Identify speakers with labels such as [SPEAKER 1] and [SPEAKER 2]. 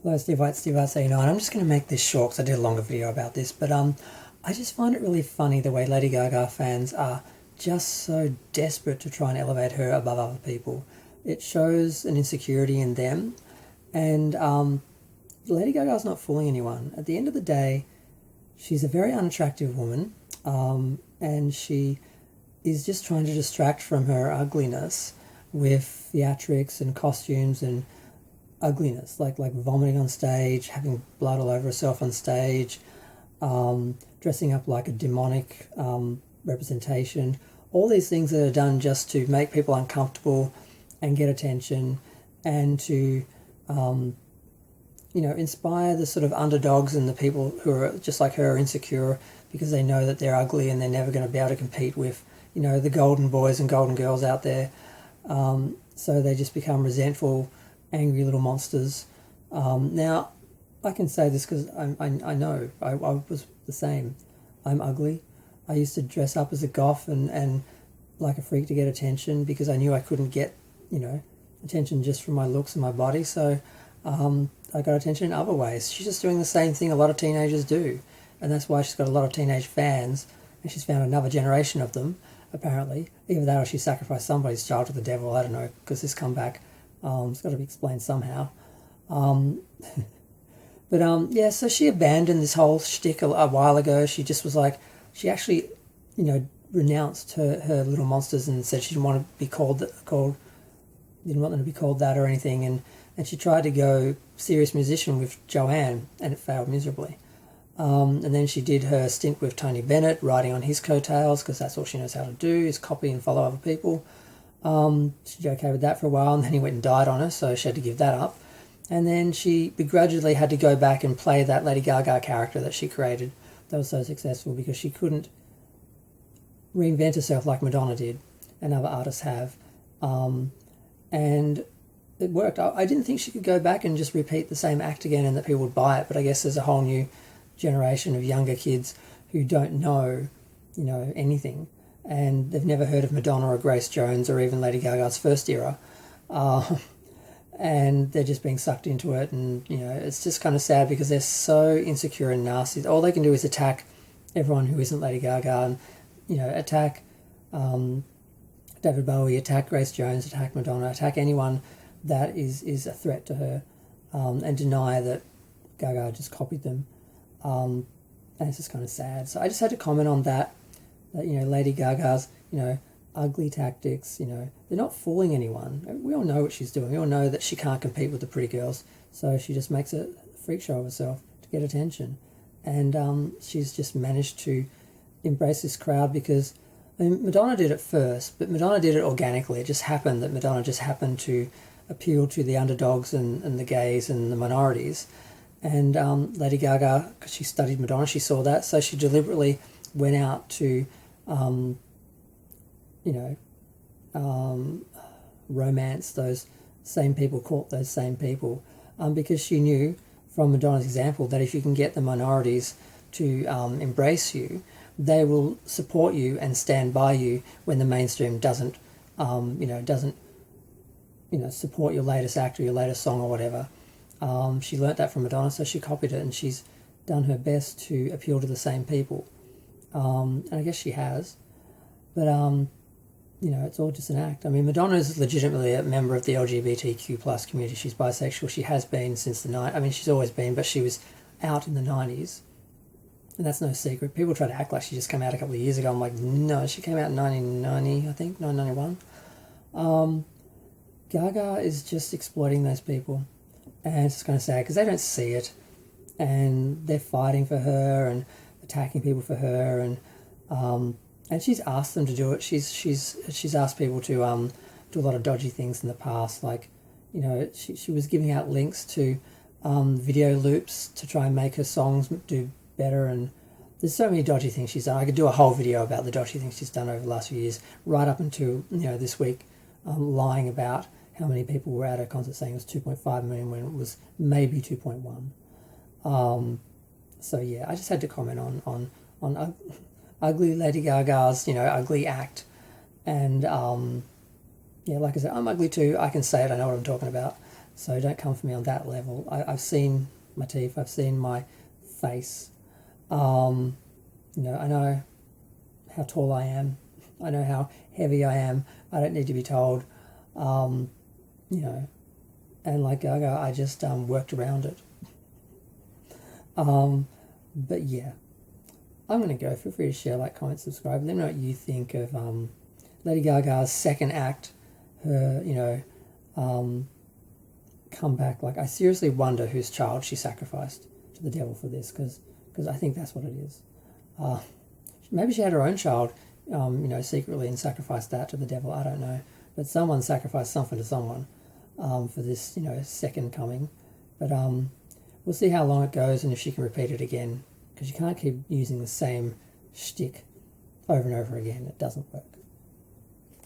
[SPEAKER 1] Hello, Steve White, Steve White 89. I'm just going to make this short because I did a longer video about this, but I just find it really funny the way Lady Gaga fans are just so desperate to try and elevate her above other people. It shows an insecurity in them, and Lady Gaga's not fooling anyone. At the end of the day, she's a very unattractive woman, and she is just trying to distract from her ugliness with theatrics and costumes and ugliness, like vomiting on stage, having blood all over herself on stage, dressing up like a demonic representation. All these things that are done just to make people uncomfortable and get attention, and to inspire the sort of underdogs and the people who are just like her, are insecure because they know that they're ugly and they're never going to be able to compete with the golden boys and golden girls out there. So they just become resentful, angry little monsters. Now, I can say this because I know I was the same. I'm ugly. I used to dress up as a goth and like a freak to get attention because I knew I couldn't get attention just from my looks and my body. So I got attention in other ways. She's just doing the same thing a lot of teenagers do, and that's why she's got a lot of teenage fans, and she's found another generation of them, apparently. Either that or she sacrificed somebody's child to the devil, I don't know, because this comeback, it's got to be explained somehow. Yeah, so she abandoned this whole shtick a while ago. She just was like, she actually, renounced her little monsters and said she didn't want to be didn't want them to be called that or anything, and she tried to go serious musician with Joanne, and it failed miserably. And then she did her stint with Tony Bennett, riding on his coattails, because that's all she knows how to do, is copy and follow other people. She did okay with that for a while, and then he went and died on her, so she had to give that up. And then she begrudgingly had to go back and play that Lady Gaga character that she created that was so successful, because she couldn't reinvent herself like Madonna did and other artists have. And it worked. I didn't think she could go back and just repeat the same act again and that people would buy it, but I guess there's a whole new generation of younger kids who don't know, anything, and they've never heard of Madonna or Grace Jones or even Lady Gaga's first era, and they're just being sucked into it, and it's just kind of sad because they're so insecure and nasty. All they can do is attack everyone who isn't Lady Gaga, and attack David Bowie, attack Grace Jones, attack Madonna, attack anyone that is a threat to her, and deny that Gaga just copied them. And it's just kind of sad. So I just had to comment on that Lady Gaga's, ugly tactics, they're not fooling anyone. We all know what she's doing. We all know that she can't compete with the pretty girls. So she just makes a freak show of herself to get attention. And she's just managed to embrace this crowd because, Madonna did it first, but Madonna did it organically. It just happened that Madonna just happened to appeal to the underdogs and the gays and the minorities. And Lady Gaga, because she studied Madonna, she saw that, so she deliberately went out to, romance those same people, court those same people, because she knew from Madonna's example that if you can get the minorities to embrace you, they will support you and stand by you when the mainstream doesn't support your latest act or your latest song or whatever. She learnt that from Madonna, so she copied it, and she's done her best to appeal to the same people. And I guess she has. But, it's all just an act. I mean, Madonna is legitimately a member of the LGBTQ plus community. She's bisexual. She has been since the 90s. I mean, she's always been, but she was out in the 90s. And that's no secret. People try to act like she just came out a couple of years ago. I'm like, no, she came out in 1990, I think, 1991. Gaga is just exploiting those people. And it's kind of sad because they don't see it, and they're fighting for her and attacking people for her, and she's asked them to do it. She's asked people to do a lot of dodgy things in the past, like she was giving out links to video loops to try and make her songs do better, and there's so many dodgy things she's done. I could do a whole video about the dodgy things she's done over the last few years, right up until this week, lying about how many people were at her concert saying it was 2.5 million when it was maybe 2.1. So yeah, I just had to comment on ugly Lady Gaga's ugly act, and like I said, I'm ugly too. I can say it. I know what I'm talking about. So don't come for me on that level. I've seen my teeth. I've seen my face. You know, I know how tall I am. I know how heavy I am. I don't need to be told. You know, and like Gaga, I just worked around it. But yeah, I'm going to go. Feel free to share, like, comment, subscribe. Let me know what you think of Lady Gaga's second act, her, you know, comeback. Like, I seriously wonder whose child she sacrificed to the devil for this, because I think that's what it is. Maybe she had her own child, you know, secretly, and sacrificed that to the devil. I don't know. But someone sacrificed something to someone for this, you know, second coming. But we'll see how long it goes and if she can repeat it again, because you can't keep using the same shtick over and over again. It doesn't work.